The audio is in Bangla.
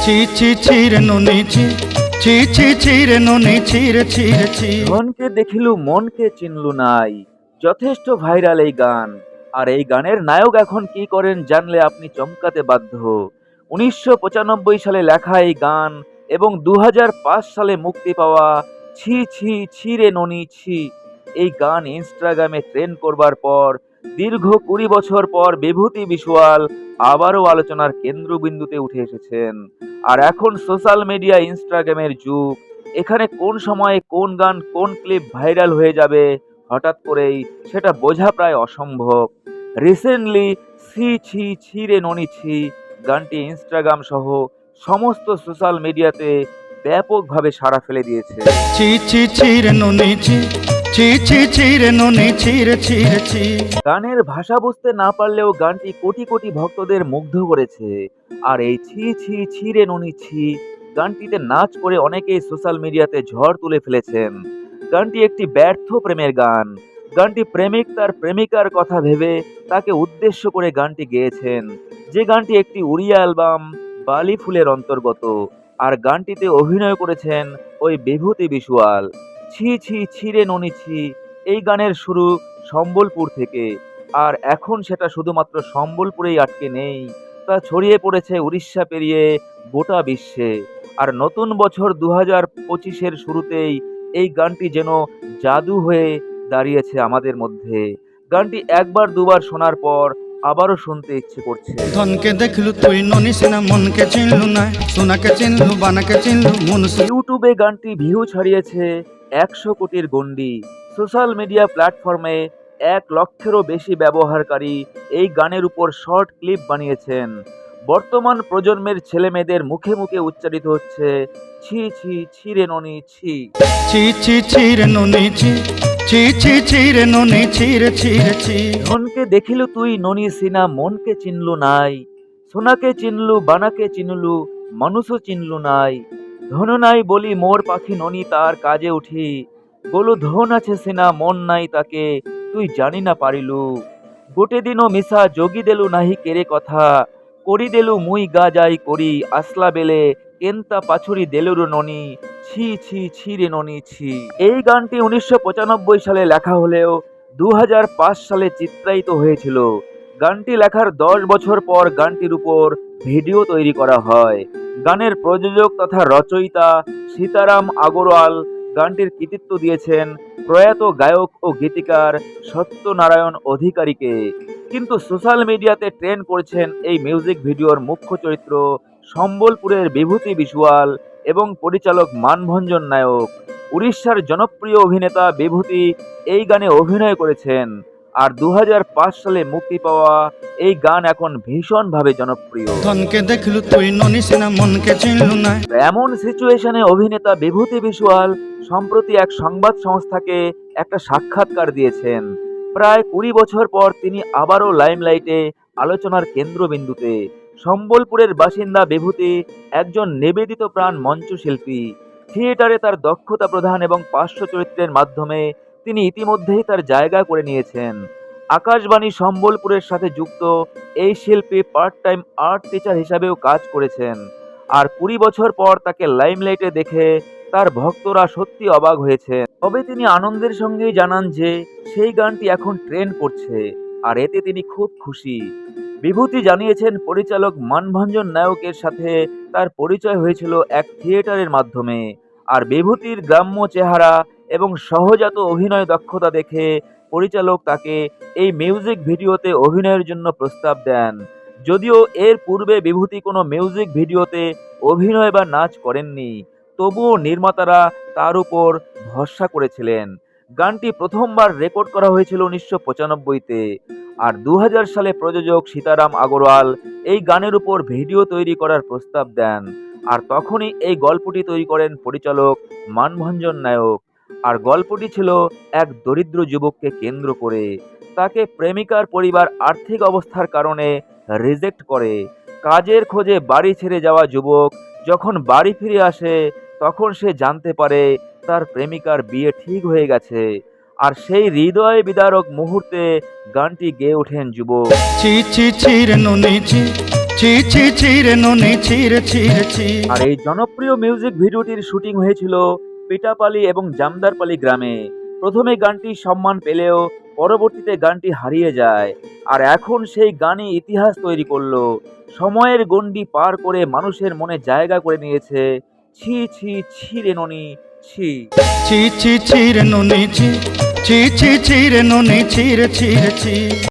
ছি ছি ছি রে ননি ছি ছি ছি ছি রে ননি ছি রে ছি রে ছি। ধনকে দেখিলু মনকে চিনলু নাই, যথেষ্ট ভাইরাল এই গান। আর এই গানের নায়ক এখন কি করেন জানলে আপনি চমকাতে বাধ্য। ১৯৯৫ সালে লেখা এই গান এবং ২০০৫ সালে মুক্তি পাওয়া ছি ছি ছি রে ননি ছি এই গান ইনস্টাগ্রামে ট্রেন্ড করবার পর দীর্ঘ ২০ বছর পর বিভূতি বিষুয়াল আবারও আলোচনার কেন্দ্রবিন্দুতে উঠে এসেছেন। আর এখন সোশ্যাল মিডিয়া ইনস্টাগ্রামের যুগ, এখানে কোন সময়ে কোন গান কোন ক্লিপ ভাইরাল হয়ে যাবে হঠাৎ করেই সেটা বোঝা প্রায় অসম্ভব। রিসেন্টলি ছি ছি ছি রে ননি ছি গানটি ইনস্টাগ্রাম সহ সমস্ত সোশ্যাল মিডিয়াতে ব্যাপকভাবে সাড়া ফেলে দিয়েছে। ছি ছি ছি রে ননি ছি ছি ছি ছি রে ননি ছি রে ছি রে ছি। গানের ভাষা বুঝতে না পারলেও গানটি কোটি কোটি ভক্তদের মুগ্ধ করেছে। আর এই ছি ছি ছি রে ননি ছি গানটিতে নাচ করে অনেকেই সোশ্যাল মিডিয়াতে ঝড় তুলে ফেলেছেন। গানটি একটি ব্যর্থ প্রেমের গান। গানটি প্রেমিক তার প্রেমিকার কথা ভেবে তাকে উদ্দেশ্য করে গানটি গেয়েছেন, যে গানটি একটি উড়িয়া অ্যালবাম বালি ফুলের অন্তর্গত। আর গানটিতে অভিনয় করেছেন ওই বিভূতি বিষুয়াল। ছি ছি ছি রে ননি ছি এই গানের শুরু সম্বলপুর থেকে, আর এখন সেটা শুধুমাত্র সম্বলপুরেই আটকে নেই, তা ছড়িয়ে পড়েছে উড়িষ্যা পেরিয়ে গোটা বিশ্বে। আর নতুন বছর ২০২৫-এর শুরুতেই এই গানটি যেন জাদু হয়ে দাঁড়িয়েছে আমাদের মধ্যে। গানটি একবার দুবার শোনার পর আবারও শুনতে ইচ্ছে করছে। ধনকে দেখলু তুই ননি সিনা মনকে চিনলু না, সোনাকে চিনলু বানাকে চিনলু মন। ইউটিউবে গানটি ভিউ ছাড়িয়েছে ১০০ কোটির গণ্ডি। সোশ্যাল মিডিয়া প্ল্যাটফর্মে ১ লক্ষেরও বেশি ব্যবহারকারী এই গানের উপর শর্ট ক্লিপ বানিয়েছেন। বর্তমান প্রজন্মের ছেলেমেয়েদের মুখে মুখে উচ্চারিত হচ্ছে ছি ছি ছি রে ননি ছি। ছি ছি ছি রে ননি ছি ছি ছি ছি রে ননি ছি রে ছি রে ছি। ধনকে দেখিলু তুই ননি সিনা মনকে চিনলু নাই, সোনাকে চিনলু বানাকে চিনলু মানুষও চিনলু নাই। ধন নাই বলি মোর পাখি ননি তার কাজে উঠি, বলু ধন আছে সিনা মন নাই তাকে তুই জানি না পারিলু। গোটে দিনও মিশা যোগী দেলু নাহি কেরে কথা, করি দেলু মুই গা যাই করি আসলা বেলে কেনতা পাছুরি দেলুরু ননি ছি ছি ছি রে ননি ছি। এই গানটি ১৯৯৫ সালে লেখা হলেও ২০০৫ সালে চিত্রায়িত হয়েছিল। গানটি লেখার ১০ বছর পর গানটির উপর ভিডিও তৈরি করা হয়। গানের প্রযোজক তথা রচয়িতা সীতারাম আগরওয়াল গানটির কৃতিত্ব দিয়েছেন প্রয়াত গায়ক ও গীতিকার সত্যনারায়ণ অধিকারীকে। কিন্তু সোশ্যাল মিডিয়াতে ট্রেন্ড করছেন এই মিউজিক ভিডিওর মুখ্য চরিত্র সম্বলপুরের বিভূতি বিষুয়াল এবং পরিচালক মানভঞ্জন নায়ক। উড়িষ্যার জনপ্রিয় অভিনেতা বিভূতি এই গানে অভিনয় করেছেন। আর ২০০৫ সালে মুক্তি পাওয়া এই গান এখন ভীষণভাবে জনপ্রিয়। ধনকে দেখলু তুই ননি সিনা মনকে চিনলু না। এমন সিচুয়েশনে অভিনেতা বিভূতি বিষুয়াল সম্প্রতি এক সংবাদ সংস্থাকে একটা সাক্ষাৎকার দিয়েছেন। প্রায় ২০ বছর পর তিনি আবারও লাইমলাইটে, আলোচনার কেন্দ্রবিন্দুতে। সম্বলপুরের বাসিন্দা বিভূতি একজন নিবেদিত প্রাণ মঞ্চশিল্পী। থিয়েটারে তার দক্ষতা প্রদান এবং পার্শ্ব চরিত্রের মাধ্যমে তিনি ইতিমধ্যেই তার জায়গা করে নিয়েছেন। আকাশবাণী সম্বলপুরের সাথে যুক্ত এই শিল্পী পার্ট টাইম আর্ট টিচার হিসাবেও কাজ করেছেন। আর ২০ বছর পর তাকে লাইমলাইটে দেখে তার ভক্তরা সত্যি অবাক হয়েছেন। তবে তিনি আনন্দের সঙ্গেই জানান যে সেই গানটি এখন ট্রেন্ড করছে, আর এতে তিনি খুব খুশি। বিভূতি জানিয়েছেন পরিচালক মানভঞ্জন নায়কের সাথে তার পরিচয় হয়েছিল এক থিয়েটারের মাধ্যমে। আর বিভূতির গ্রাম্য চেহারা এবং সহজাত অভিনয় দক্ষতা দেখে পরিচালক তাকে এই মিউজিক ভিডিওতে অভিনয়ের জন্য প্রস্তাব দেন। যদিও এর পূর্বে বিভূতি কোনো মিউজিক ভিডিওতে অভিনয় বা নাচ করেননি, তবুও নির্মাতারা তার উপর ভরসা করেছিলেন। গানটি প্রথমবার রেকর্ড করা হয়েছিল ১৯৯৫-তে। আর ২০০০ সালে প্রযোজক সীতারাম আগরওয়াল এই গানের উপর ভিডিও তৈরি করার প্রস্তাব দেন। আর তখনই এই গল্পটি তৈরি করেন পরিচালক মানভঞ্জন নায়ক। আর গল্পটি ছিল এক দরিদ্র যুবককে কেন্দ্র করে। তাকে প্রেমিকার পরিবার আর্থিক অবস্থার কারণে রিজেক্ট করে। কাজের খোঁজে বাড়ি ছেড়ে যাওয়া যুবক যখন বাড়ি ফিরে আসে তখন সে জানতে পারে তার প্রেমিকার বিয়ে ঠিক হয়ে গেছে। আর সেই হৃদয় বিদারক মুহূর্তে গানটি গেয়ে ওঠেন যুবক। ছি ছি ছি রে ননি ছি ছি ছি ছি রে ননি ছি রে ছি রে ছি। আর এই জনপ্রিয় মিউজিক ভিডিওটির শুটিং হয়েছিল পিটাপালি এবং জামদারপালি গ্রামে। প্রথমে গানটি সম্মান পেলেও পরবর্তীতে গানটি হারিয়ে যায়। আর এখন সেই গানই ইতিহাস তৈরি করলো, সময়ের গণ্ডি পার করে মানুষের মনে জায়গা করে নিয়েছে। ছি ছি ছি রে ননি ছি। ছি ছি ছি রে ননি ছি ছি ছি ছি রে ননি ছি রে ছি রে ছি।